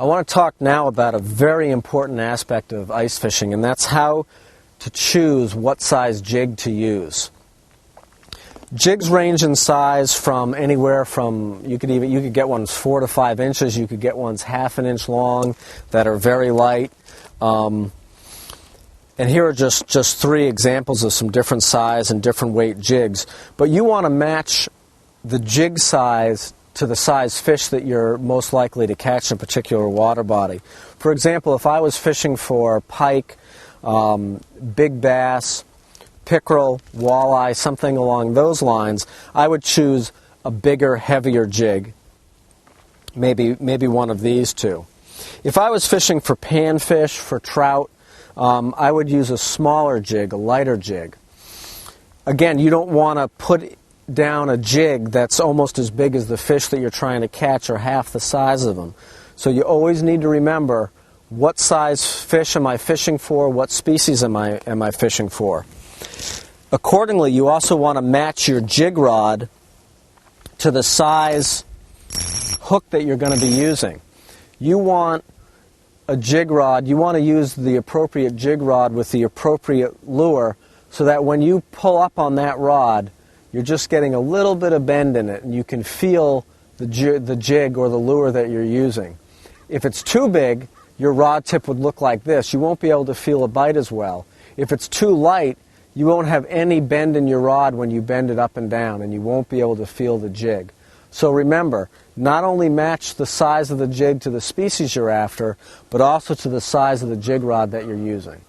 I want to talk now about a very important aspect of ice fishing, and that's how to choose what size jig to use. Jigs range in size from anywhere from, you could get ones 4 to 5 inches, you could get ones half an inch long that are very light. And here are just 3 examples of some different size and different weight jigs. But you want to match the jig size to the size fish that you're most likely to catch in a particular water body. For example, if I was fishing for pike, big bass, pickerel, walleye, something along those lines, I would choose a bigger, heavier jig, maybe one of these two. If I was fishing for panfish, for trout, I would use a smaller jig, a lighter jig. Again, you don't want to put down a jig that's almost as big as the fish that you're trying to catch or half the size of them. So you always need to remember, what size fish am I fishing for, what species am I fishing for. Accordingly, you also want to match your jig rod to the size hook that you're going to be using. You want a jig rod, you want to use the appropriate jig rod with the appropriate lure so that when you pull up on that rod, you're just getting a little bit of bend in it and you can feel the jig or the lure that you're using. If it's too big, your rod tip would look like this. You won't be able to feel a bite as well. If it's too light, you won't have any bend in your rod when you bend it up and down, and you won't be able to feel the jig. So remember, not only match the size of the jig to the species you're after, but also to the size of the jig rod that you're using.